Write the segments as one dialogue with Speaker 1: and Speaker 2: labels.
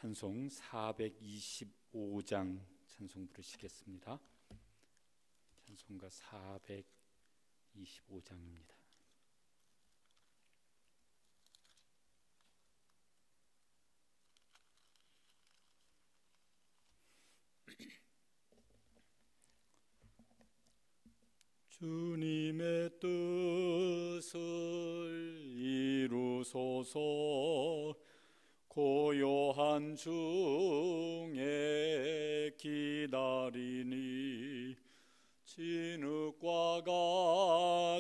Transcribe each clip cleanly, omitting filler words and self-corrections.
Speaker 1: 찬송 425장 찬송 부르시겠습니다. 찬송가 425장입니다. 주님의 뜻을 이루소서. 고요한 중에 기다리니 진흙과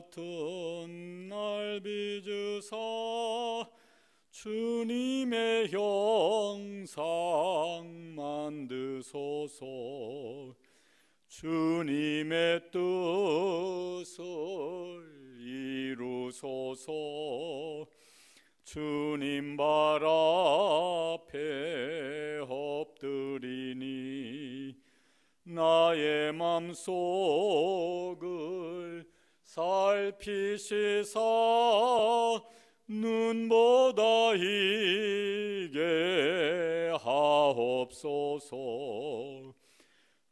Speaker 1: 같은 날 빚으사 주님의 형상 만드소서. 주님의 뜻을 이루소서. 주님 발 앞에 엎드리니 나의 맘속을 살피시사 눈보다 희게 하옵소서.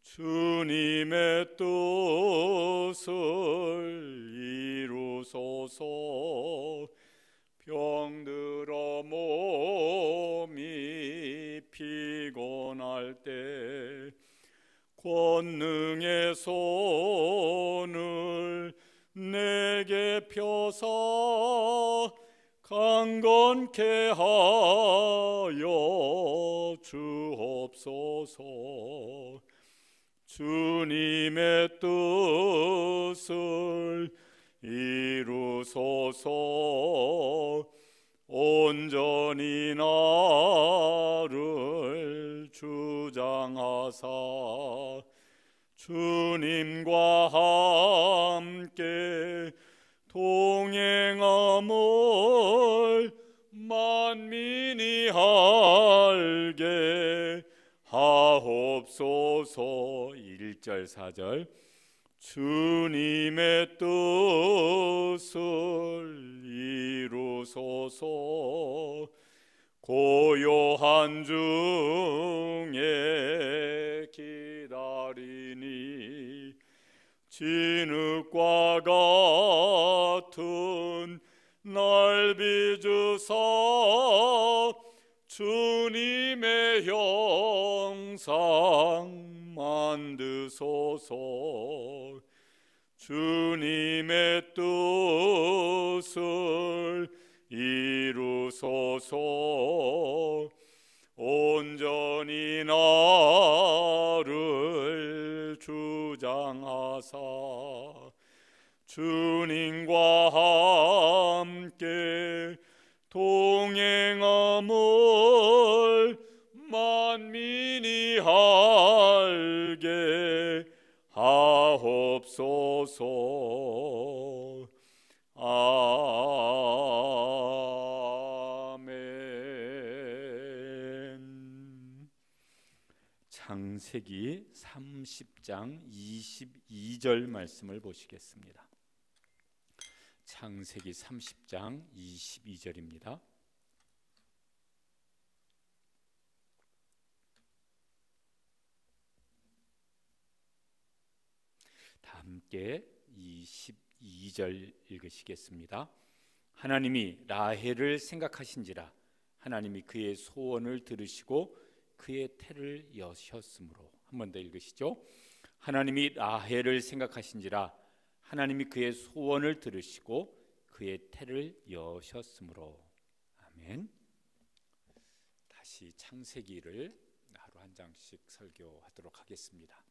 Speaker 1: 주님의 뜻을 이루소서. 병들어 몸이 피곤할 때 권능의 손을 내게 펴사 강건케 하여 주옵소서. 주님의 뜻을 이루소서. 온전히 나를 주장하사 주님과 함께 동행함을 만민이 알게 하옵소서. 1절 4절 주님의 뜻을 이루소서. 고요한 중에 기다리니 진흙과 같은 날 빚으사 주님의 형상 만드소서. 주님의 뜻을 이루소서. 온전히 나를 주장하사 주님과 함께 동행함을 만민이 알게 하옵소서. 아멘. 창세기 30장 22절 말씀을 보시겠습니다. 창세기 30장 22절입니다. 다 함께 22절 읽으시겠습니다. 하나님이 라헬을 생각하신지라 하나님이 그의 소원을 들으시고 그의 태를 여셨으므로. 한 번 더 읽으시죠. 하나님이 라헬을 생각하신지라 하나님이 그의 소원을 들으시고 그의 태를 여셨으므로. 아멘. 다시 창세기를 하루 한 장씩 설교하도록 하겠습니다.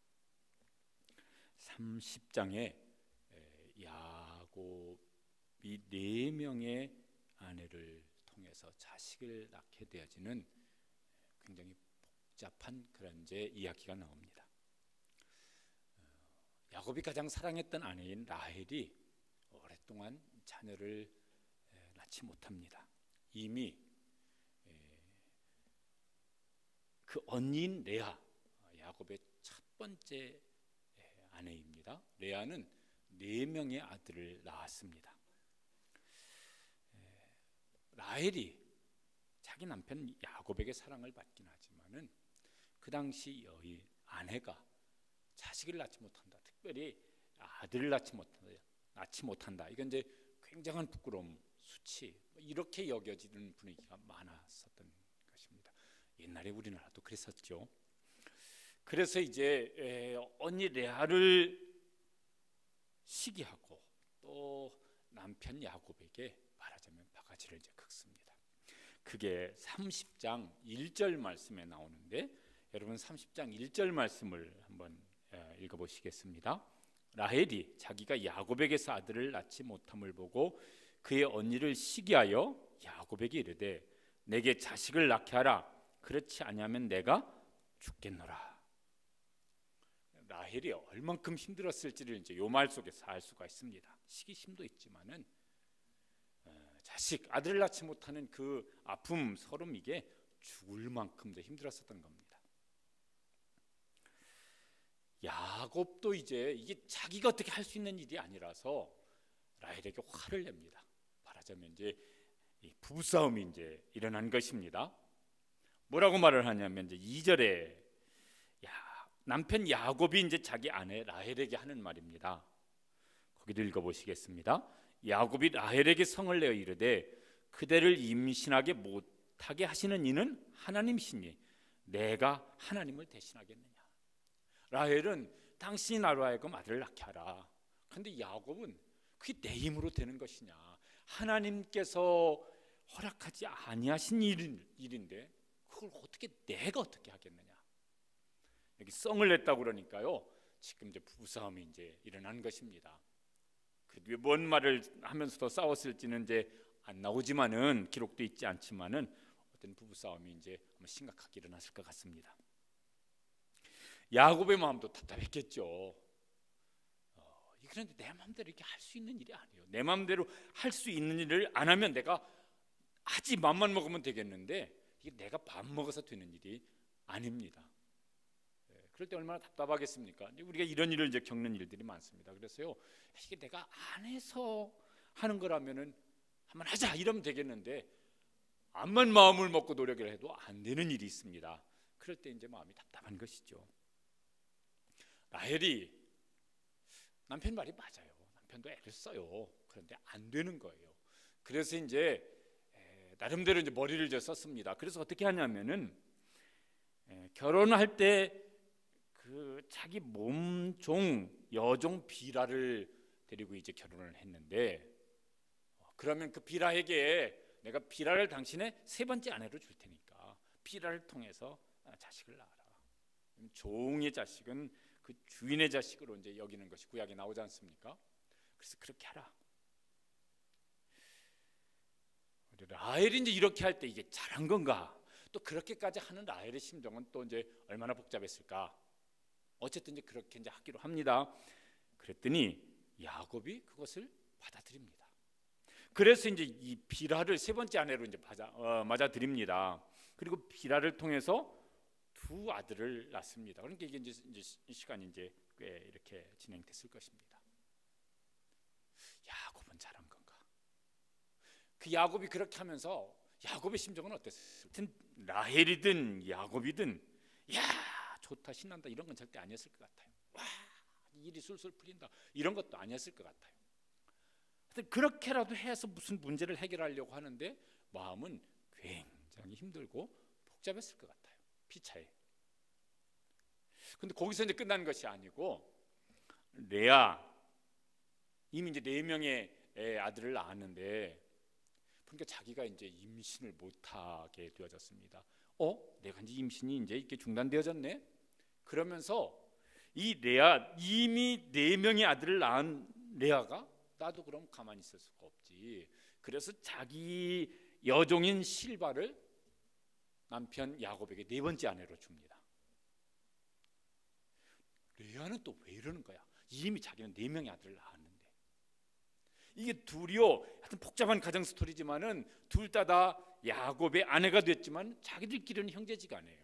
Speaker 1: 30장에 야곱이 4명의 아내를 통해서 자식을 낳게 되어지는 굉장히 복잡한 그런 이제 이야기가 나옵니다. 야곱이 가장 사랑했던 아내인 라헬이 오랫동안 자녀를 낳지 못합니다. 이미 그 언니인 레아, 야곱의 첫 번째 아내입니다. 레아는 4명의 아들을 낳았습니다. 라헬이 자기 남편 야곱에게 사랑을 받긴 하지만은 그 당시 여인 아내가 자식을 낳지 못한다, 특별히 아들을 낳지 못한다. 이건 이제 굉장한 부끄러움, 수치, 이렇게 여겨지는 분위기가 많았었던 것입니다. 옛날에 우리나라도 그랬었죠. 그래서 이제 언니 레아를 시기하고 또 남편 야곱에게 말하자면 바가지를 이제 긁습니다. 그게 30장 1절 말씀에 나오는데, 여러분 30장 1절 말씀을 한번 읽어보시겠습니다. 라헬이 자기가 야곱에게서 아들을 낳지 못함을 보고 그의 언니를 시기하여 야곱에게 이르되 내게 자식을 낳게 하라. 그렇지 아니하면 내가 죽겠노라. 라헬이 얼만큼 힘들었을지를 이제 요 말 속에서 알 수가 있습니다. 시기심도 있지만은 자식 아들을 낳지 못하는 그 아픔, 서름, 이게 죽을 만큼 더 힘들었었던 겁니다. 야곱도 이제 이게 자기가 어떻게 할 수 있는 일이 아니라서 라헬에게 화를 냅니다. 말하자면 이제 이 부부싸움이 이제 일어난 것입니다. 뭐라고 말을 하냐면 이제 2절에 남편 야곱이 이제 자기 아내 라헬에게 하는 말입니다. 거기도 읽어보시겠습니다. 야곱이 라헬에게 성을 내어 이르되 그대를 임신하게 못하게 하시는 이는 하나님이시니 내가 하나님을 대신하겠느냐. 라헬은 당신이 나로 하여금 아들을 낳게 하라. 그런데 야곱은 그게 내 힘으로 되는 것이냐, 하나님께서 허락하지 아니하신 일인데 그걸 내가 어떻게 하겠느냐. 여기 성을 냈다고 그러니까요, 지금 이제 부부싸움이 이제 일어난 것입니다. 그래도 뭔 말을 하면서도 싸웠을지는 이제 안 나오지만은, 기록도 있지 않지만은 어떤 부부싸움이 이제 심각하게 일어났을 것 같습니다. 야곱의 마음도 답답했겠죠. 그런데 내 마음대로 이렇게 할 수 있는 일이 아니에요. 내 마음대로 할 수 있는 일을 안 하면 내가 하지 맘만 먹으면 되겠는데 이게 내가 밥 먹어서 되는 일이 아닙니다. 그럴 때 얼마나 답답하겠습니까? 우리가 이런 일을 이제 겪는 일들이 많습니다. 그래서요, 이게 내가 안 해서 하는 거라면은 한번 하자 이러면 되겠는데 암만 마음을 먹고 노력을 해도 안 되는 일이 있습니다. 그럴 때 이제 마음이 답답한 것이죠. 라헬이 남편 말이 맞아요. 남편도 애를 써요. 그런데 안 되는 거예요. 그래서 이제 나름대로 이제 머리를 이제 썼습니다. 그래서 어떻게 하냐면은 결혼할 때 그 자기 몸종 여종 비라를 데리고 이제 결혼을 했는데, 그러면 그 비라에게 내가 비라를 당신의 세 번째 아내로 줄 테니까 비라를 통해서 자식을 낳아라. 종의 자식은 그 주인의 자식으로 이제 여기는 것이 구약에 나오지 않습니까? 그래서 그렇게 하라. 라헬이 이제 이렇게 할 때 이게 잘한 건가? 또 그렇게까지 하는 라헬의 심정은 또 이제 얼마나 복잡했을까? 어쨌든 이제 그렇게 이제 하기로 합니다. 그랬더니 야곱이 그것을 받아들입니다. 그래서 이제 이 비라를 세 번째 아내로 이제 맞아들입니다. 그리고 비라를 통해서 두 아들을 낳습니다. 그러니까 이게 이제 시간이 이제 꽤 이렇게 진행됐을 것입니다. 야곱은 잘한 건가? 그 야곱이 그렇게 하면서 야곱의 심정은 어땠을까? 라헬이든 야곱이든 야 좋다 신난다 이런 건 절대 아니었을 것 같아요. 와 일이 술술 풀린다 이런 것도 아니었을 것 같아요. 그렇게라도 해서 무슨 문제를 해결하려고 하는데 마음은 굉장히 힘들고 복잡했을 것 같아요. 피차에. 근데 거기서 이제 끝난 것이 아니고 레아 이미 이제 4명의 아들을 낳았는데 그러니까 자기가 이제 임신을 못하게 되어졌습니다. 내가 이제 임신이 이제 이렇게 중단되어졌네. 그러면서 이 레아 이미 4명의 아들을 낳은 레아가 나도 그럼 가만히 있을 수가 없지. 그래서 자기 여종인 실바를 남편 야곱에게 4번째 아내로 줍니다. 레아는 또 왜 이러는 거야? 이미 자기는 4명의 아들을 낳았는데. 이게 둘이요 하여튼 복잡한 가정 스토리지만은 둘 다 야곱의 아내가 됐지만 자기들끼리는 형제지간이에요.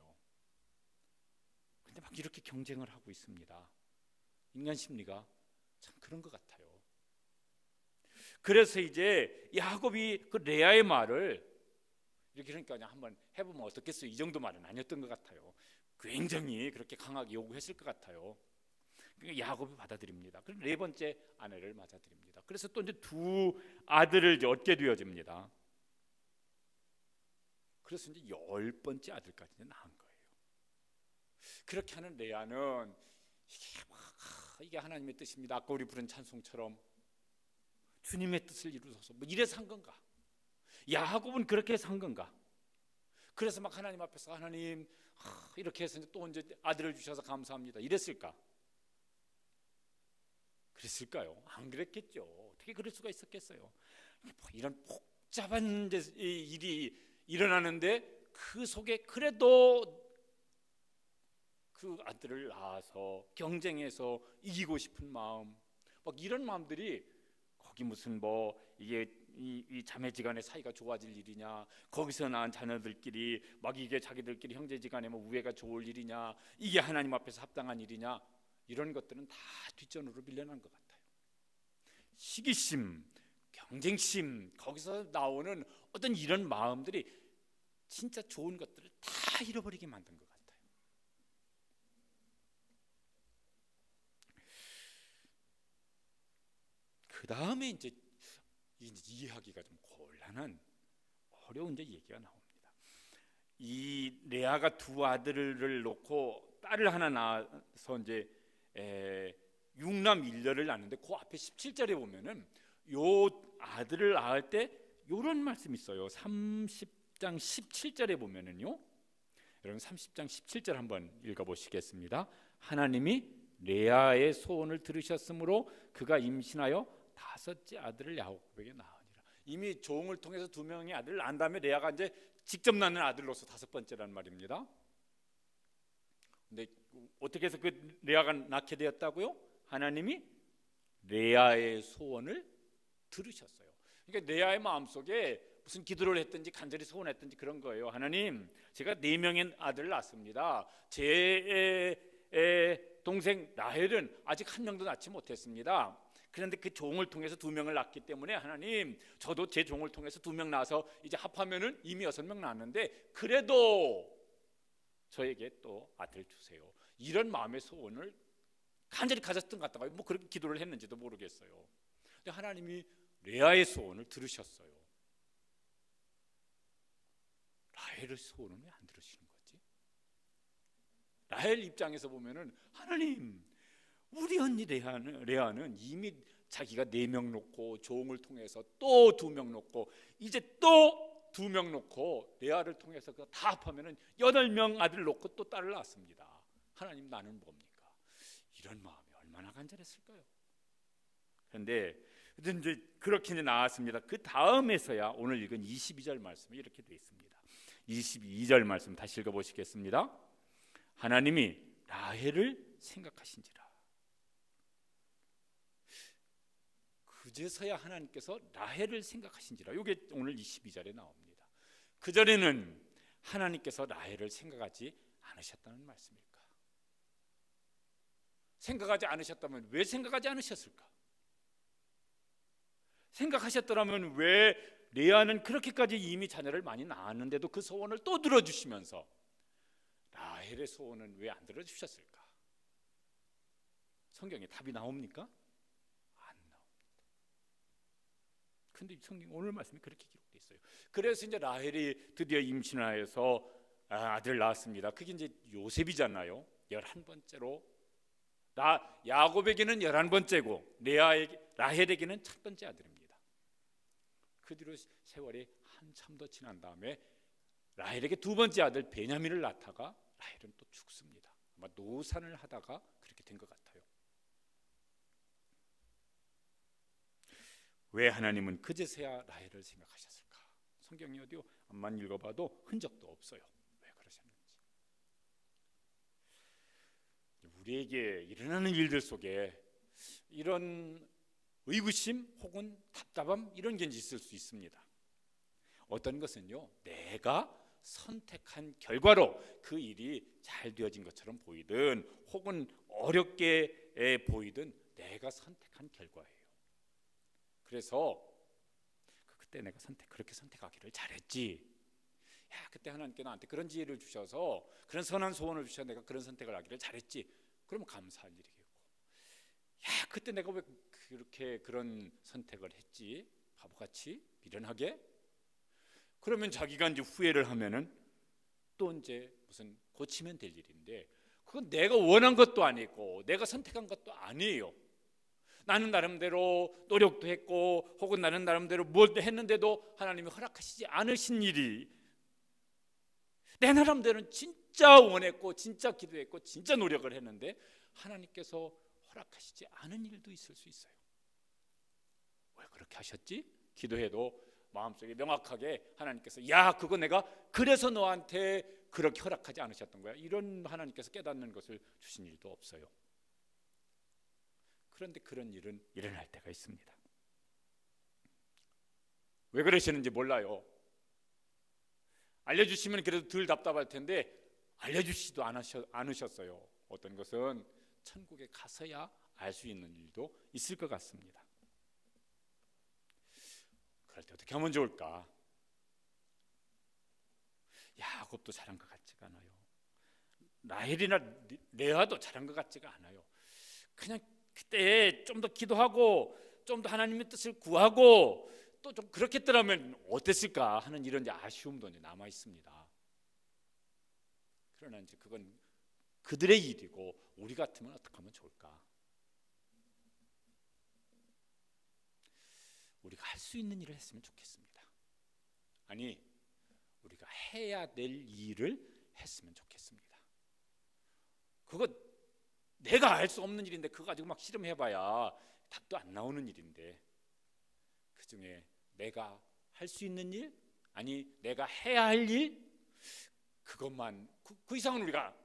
Speaker 1: 근데 막 이렇게 경쟁을 하고 있습니다. 인간 심리가 참 그런 것 같아요. 그래서 이제 야곱이 그 레아의 말을 이렇게 그러니까 그냥 한번 해보면 어떻겠어요? 이 정도 말은 아니었던 것 같아요. 굉장히 그렇게 강하게 요구했을 것 같아요. 그러니까 야곱이 받아들입니다. 그럼 네 번째 아내를 맞아들입니다. 그래서 또 이제 두 아들을 이제 얻게 되어집니다. 그래서 이제 10번째 아들까지 낳은 거예요. 그렇게 하는 레아는 이게 하나님의 뜻입니다. 아까 우리 부른 찬송처럼 주님의 뜻을 이루소서 뭐 이래서 한 건가? 야곱은 그렇게 해서 한 건가? 그래서 막 하나님 앞에서 하나님 이렇게 해서 또 이제 아들을 주셔서 감사합니다 이랬을까? 그랬을까요? 안 그랬겠죠. 어떻게 그럴 수가 있었겠어요? 뭐 이런 복잡한 일이 일어나는데 그 속에 그래도 그 아들을 낳아서 경쟁해서 이기고 싶은 마음, 막 이런 마음들이 거기 무슨 뭐 이게 이 자매지간의 사이가 좋아질 일이냐, 거기서 낳은 자녀들끼리 막 이게 자기들끼리 형제지간에 뭐 우애가 좋을 일이냐, 이게 하나님 앞에서 합당한 일이냐, 이런 것들은 다 뒷전으로 밀려난 것 같아요. 시기심, 경쟁심, 거기서 나오는 어떤 이런 마음들이 진짜 좋은 것들을 다 잃어버리게 만든 것 같아요. 그 다음에 이제 이해하기가 좀 곤란한 어려운 이제 얘기가 나옵니다. 이 레아가 두 아들을 놓고 딸을 하나 낳아서 이제 육남 일녀를 낳는데 그 앞에 17절에 보면은 요 아들을 낳을 때 요런 말씀이 있어요. 30장 17절에 보면은요. 여러분 30장 17절 한번 읽어보시겠습니다. 하나님이 레아의 소원을 들으셨으므로 그가 임신하여 5째 아들을 야곱에게 낳으니라. 이미 종을 통해서 2명의 아들을 낳은 다음에 레아가 이제 직접 낳는 아들로서 5번째란 말입니다. 근데 어떻게 해서 그 레아가 낳게 되었다고요? 하나님이 레아의 소원을 들으셨어요. 그러니까 레아의 마음속에 무슨 기도를 했든지 간절히 소원했든지 그런 거예요. 하나님, 제가 4명의 아들을 낳습니다. 제 동생 라헬은 아직 1명도 낳지 못했습니다. 그런데 그 종을 통해서 2명을 낳기 때문에 하나님, 저도 제 종을 통해서 2명 낳아서 이제 합하면은 이미 6명 낳았는데 그래도 저에게 또 아들 주세요. 이런 마음의 소원을 간절히 가졌던 것 같다고요. 뭐 그렇게 기도를 했는지도 모르겠어요. 근데 하나님이 레아의 소원을 들으셨어요. 라헬의 소원은 왜 안 들으시는 거지? 라헬 입장에서 보면은 하나님, 우리 언니 레아는 이미 자기가 4명 놓고 종을 통해서 또 2명 놓고 이제 또 2명 놓고 레아를 통해서 그거 다 합하면은 8명 아들 놓고 또 딸을 낳았습니다. 하나님, 나는 뭡니까? 이런 마음이 얼마나 간절했을까요? 그런데 이제 그렇게 이제 나왔습니다. 그 다음에서야 오늘 읽은 22절 말씀이 이렇게 되어 있습니다. 22절 말씀 다시 읽어보시겠습니다. 하나님이 라헬을 생각하신지라. 그제서야 하나님께서 라헬을 생각하신지라. 이게 오늘 22절에 나옵니다. 그전에는 하나님께서 라헬을 생각하지 않으셨다는 말씀일까? 생각하지 않으셨다면 왜 생각하지 않으셨을까? 생각하셨더라면 왜 레아는 그렇게까지 이미 자녀를 많이 낳았는데도 그 소원을 또 들어주시면서 라헬의 소원은 왜 안 들어주셨을까? 성경에 답이 나옵니까? 안 나옵니다. 근데 성경 오늘 말씀이 그렇게 기록되어 있어요. 그래서 이제 라헬이 드디어 임신하여서 아들을 낳았습니다. 그게 이제 요셉이잖아요. 11번째로 야곱에게는 11번째고 라헬에게는 첫 번째 아들입니다. 그 뒤로 세월이 한참 더 지난 다음에 라헬에게 2번째 아들 베냐민을 낳다가 라헬은 또 죽습니다. 아마 노산을 하다가 그렇게 된 것 같아요. 왜 하나님은 그제서야 라헬을 생각하셨을까? 성경이 어디요? 암만 읽어봐도 흔적도 없어요. 왜 그러셨는지. 우리에게 일어나는 일들 속에 이런 의구심 혹은 답답함 이런 게 있을 수 있습니다. 어떤 것은요, 내가 선택한 결과로 그 일이 잘 되어진 것처럼 보이든 혹은 어렵게 보이든 내가 선택한 결과예요. 그래서 그때 내가 그렇게 선택하기를 잘했지. 야, 그때 하나님께 나한테 그런 지혜를 주셔서 그런 선한 소원을 주셔서 내가 그런 선택을 하기를 잘했지. 그러면 감사할 일이겠고, 야, 그때 내가 왜 그렇게 그런 선택을 했지? 바보같이 미련하게? 그러면 자기가 이제 후회를 하면은 또 이제 무슨 고치면 될 일인데, 그건 내가 원한 것도 아니고 내가 선택한 것도 아니에요. 나는 나름대로 노력도 했고 혹은 나는 나름대로 뭘 했는데도 하나님이 허락하시지 않으신 일이, 내 나름대로는 진짜 원했고 진짜 기도했고 진짜 노력을 했는데 하나님께서 허락하시지 않은 일도 있을 수 있어요. 왜 그렇게 하셨지? 기도해도 마음속에 명확하게 하나님께서 야, 그거 내가 그래서 너한테 그렇게 허락하지 않으셨던 거야, 이런 하나님께서 깨닫는 것을 주신 일도 없어요. 그런데 그런 일은 일어날 때가 있습니다. 왜 그러시는지 몰라요. 알려주시면 그래도 덜 답답할 텐데 알려주시지도 않으셨어요. 어떤 것은 천국에 가서야 알 수 있는 일도 있을 것 같습니다. 그럴 때 어떻게 하면 좋을까? 야곱도 잘한 것 같지가 않아요. 라헬이나 레아도 잘한 것 같지가 않아요. 그냥 그때 좀 더 기도하고 좀 더 하나님의 뜻을 구하고 또 좀 그렇게 했더라면 어땠을까 하는 이런 이제 아쉬움도 이제 남아 있습니다. 그러나 이제 그건 그들의 일이고 우리 같으면 어떻게 하면 좋을까? 우리가 할 수 있는 일을 했으면 좋겠습니다. 아니, 우리가 해야 될 일을 했으면 좋겠습니다. 그거 내가 알 수 없는 일인데 그거 가지고 막 실험해봐야 답도 안 나오는 일인데, 그 중에 내가 할 수 있는 일, 아니 내가 해야 할 일, 그것만 그 이상은 우리가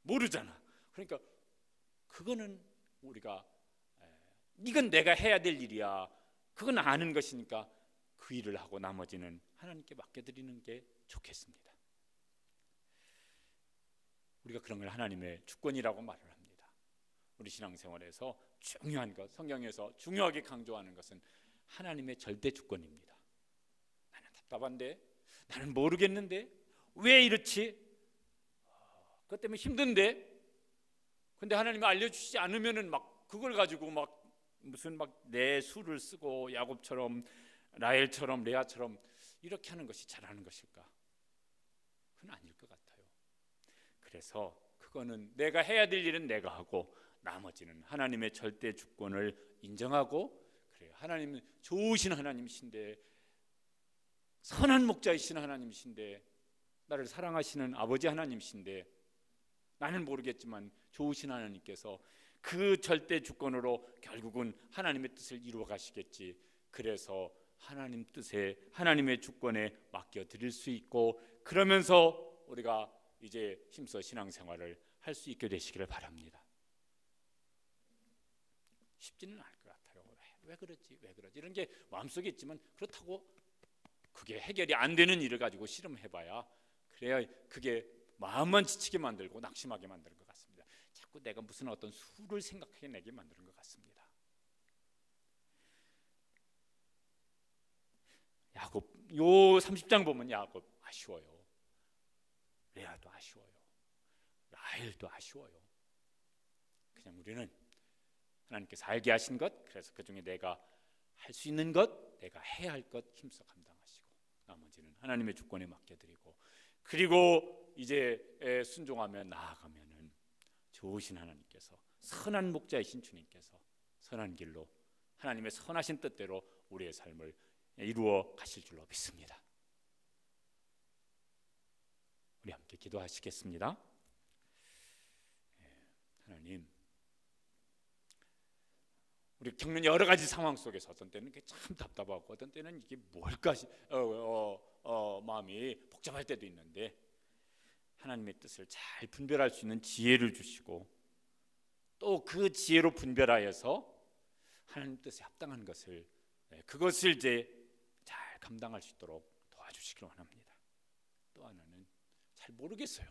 Speaker 1: 모르잖아. 그러니까 그거는 우리가 이건 내가 해야 될 일이야, 그건 아는 것이니까 그 일을 하고 나머지는 하나님께 맡겨드리는 게 좋겠습니다. 우리가 그런 걸 하나님의 주권이라고 말을 합니다. 우리 신앙생활에서 중요한 것, 성경에서 중요하게 강조하는 것은 하나님의 절대 주권입니다. 나는 답답한데, 나는 모르겠는데, 왜 이렇지? 그것 때문에 힘든데, 근데 하나님이 알려주시지 않으면은 막 그걸 가지고 막 무슨 막 내 수를 쓰고 야곱처럼 라헬처럼 레아처럼 이렇게 하는 것이 잘하는 것일까? 그건 아닐 것 같아요. 그래서 그거는 내가 해야 될 일은 내가 하고 나머지는 하나님의 절대 주권을 인정하고, 그래요, 하나님은 좋으신 하나님이신데, 선한 목자이신 하나님이신데, 나를 사랑하시는 아버지 하나님이신데, 나는 모르겠지만 좋으신 하나님께서 그 절대 주권으로 결국은 하나님의 뜻을 이루어 가시겠지. 그래서 하나님 뜻에, 하나님의 주권에 맡겨 드릴 수 있고, 그러면서 우리가 이제 힘써 신앙생활을 할 수 있게 되시기를 바랍니다. 쉽지는 않을 것 같아요. 왜 그러지? 왜 그러지? 이런 게 마음속에 있지만, 그렇다고 그게 해결이 안 되는 일을 가지고 실험해봐야, 그래야 그게 마음만 지치게 만들고 낙심하게 만드는 것 같습니다. 자꾸 내가 무슨 어떤 수를 생각하게 내게 만드는 것 같습니다. 야곱, 요 30장 보면 야곱 아쉬워요. 레아도 아쉬워요. 라헬도 아쉬워요. 그냥 우리는 하나님께서 알게 하신 것, 그래서 그 중에 내가 할 수 있는 것, 내가 해야 할 것 힘써 감당하시고 나머지는 하나님의 주권에 맡겨드리고, 그리고 이제 순종하며 나아가면은 좋으신 하나님께서, 선한 목자이신 주님께서 선한 길로 하나님의 선하신 뜻대로 우리의 삶을 이루어 가실 줄로 믿습니다. 우리 함께 기도하시겠습니다. 하나님, 우리 겪는 여러 가지 상황 속에서 어떤 때는 이게 참 답답하고 어떤 때는 이게 뭘까 마음이 복잡할 때도 있는데, 하나님의 뜻을 잘 분별할 수 있는 지혜를 주시고 또 그 지혜로 분별하여서 하나님 뜻에 합당한 것을, 그것을 이제 잘 감당할 수 있도록 도와주시기를 원합니다. 또 하나는 잘 모르겠어요.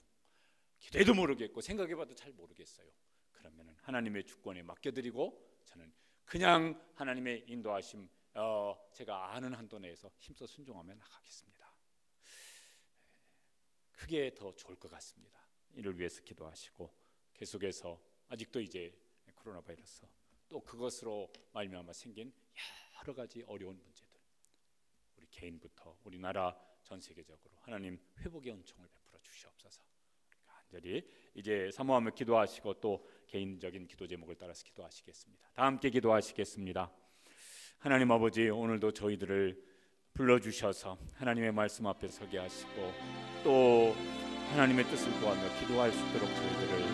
Speaker 1: 기도해도 모르겠고 생각해봐도 잘 모르겠어요. 그러면 하나님의 주권에 맡겨드리고 저는 그냥 하나님의 인도하심, 제가 아는 한도 내에서 힘써 순종하며 나가겠습니다. 그게 더 좋을 것 같습니다. 이를 위해서 기도하시고 계속해서 아직도 이제 코로나 바이러스 또 그것으로 말미암아 생긴 여러 가지 어려운 문제들, 우리 개인부터 우리나라 전 세계적으로 하나님 회복의 은총을 베풀어 주시옵소서. 간절히 이제 사모하며 기도하시고 또 개인적인 기도 제목을 따라서 기도하시겠습니다. 다 함께 기도하시겠습니다. 하나님 아버지, 오늘도 저희들을 불러주셔서 하나님의 말씀 앞에 서게 하시고 또 하나님의 뜻을 구하며 기도할 수 있도록 저희들을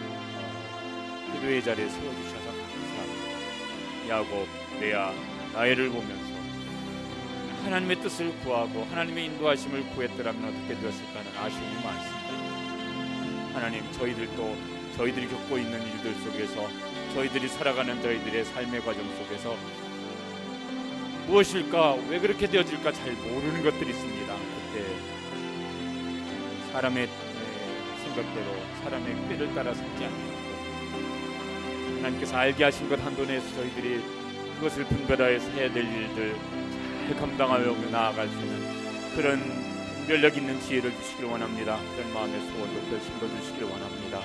Speaker 1: 기도의 자리에 세워주셔서 감사합니다. 야곱, 레아, 라헬을 보면서 하나님의 뜻을 구하고 하나님의 인도하심을 구했더라면 어떻게 되었을까 하는 아쉬움이 많습니다. 하나님, 저희들도 저희들이 겪고 있는 일들 속에서 저희들이 살아가는 저희들의 삶의 과정 속에서 무엇일까, 왜 그렇게 되어질까 잘 모르는 것들이 있습니다. 그때 사람의 생각대로 사람의 꾀를 따라 살지 않고 하나님께서 알게 하신 것 한도 내에서 저희들이 그것을 분별하여서 해야 될 일들 잘 감당하여 나아갈 수 있는 그런 분별력 있는 지혜를 주시길 원합니다. 그런 마음의 소원도 결심도 주시길 원합니다.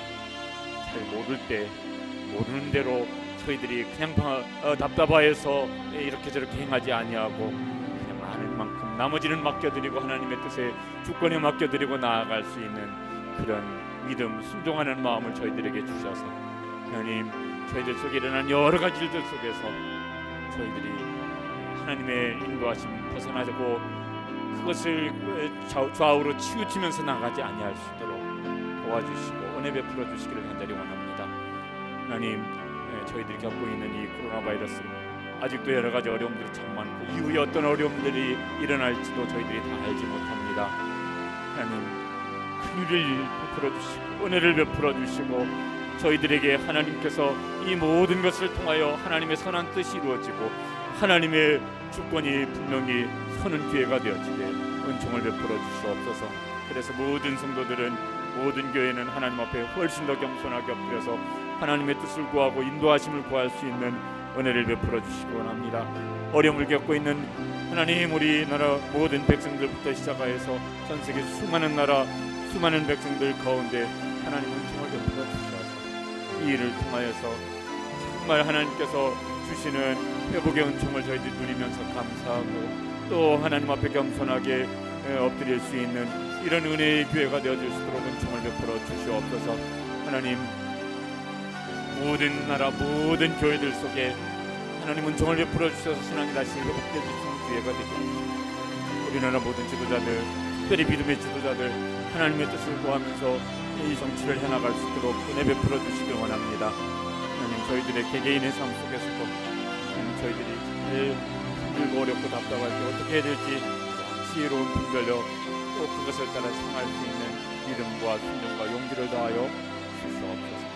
Speaker 1: 잘 모를 때 모르는 대로 저희들이 그냥 답답하여서 이렇게 저렇게 행하지 아니하고 그냥 아는 만큼 나머지는 맡겨드리고 하나님의 뜻에 주권에 맡겨드리고 나아갈 수 있는 그런 믿음, 순종하는 마음을 저희들에게 주셔서 하나님, 저희들 속에 일어난 여러 가지 일들 속에서 저희들이 하나님의 인도하심 벗어나고 그것을 좌우로 치우치면서 나가지 아니할 수 있도록 도와주시고 은혜 베풀어 주시기를 간절히 원합니다. 하나님, 저희들이 겪고 있는 이 코로나 바이러스 아직도 여러 가지 어려움들이 참 많고 이후에 어떤 어려움들이 일어날지도 저희들이 다 알지 못합니다. 하나님, 큰일을 베풀어 주시고 은혜를 베풀어 주시고 저희들에게 하나님께서 이 모든 것을 통하여 하나님의 선한 뜻이 이루어지고 하나님의 주권이 분명히 서는 기회가 되어지게 은총을 베풀어 주시옵소서. 그래서 모든 성도들은, 모든 교회는 하나님 앞에 훨씬 더 겸손하게 엎드려서 하나님의 뜻을 구하고 인도하심을 구할 수 있는 은혜를 베풀어 주시기 원합니다. 어려움을 겪고 있는 하나님, 우리나라 모든 백성들부터 시작하여서 전 세계 수많은 나라 수많은 백성들 가운데 하나님 은총을 베풀어 주셔서 이 일을 통하여서 정말 하나님께서 주시는 회복의 은총을 저희들이 누리면서 감사하고 또 하나님 앞에 겸손하게 엎드릴 수 있는 이런 은혜의 기회가 되어질 수 있도록 은총을 베풀어 주시옵소서. 하나님, 모든 나라 모든 교회들 속에 하나님 은총을 베풀어 주셔서 신앙이 다시 회복될 수 있는 기회가 되게 하시고 우리나라 모든 지도자들, 특별히 믿음의 지도자들 하나님의 뜻을 구하면서 이 정치를 해나갈 수 있도록 은혜 베풀어 주시길 원합니다. 하나님, 저희들의 개개인의 삶 속에서도 저희들이 제일 힘들고 어렵고 답답할 때 어떻게 해야 될지 지혜로운 분별력 또 그것을 따라 생활할 수 있는 믿음과 순종과 용기를 더하여 주시옵소서.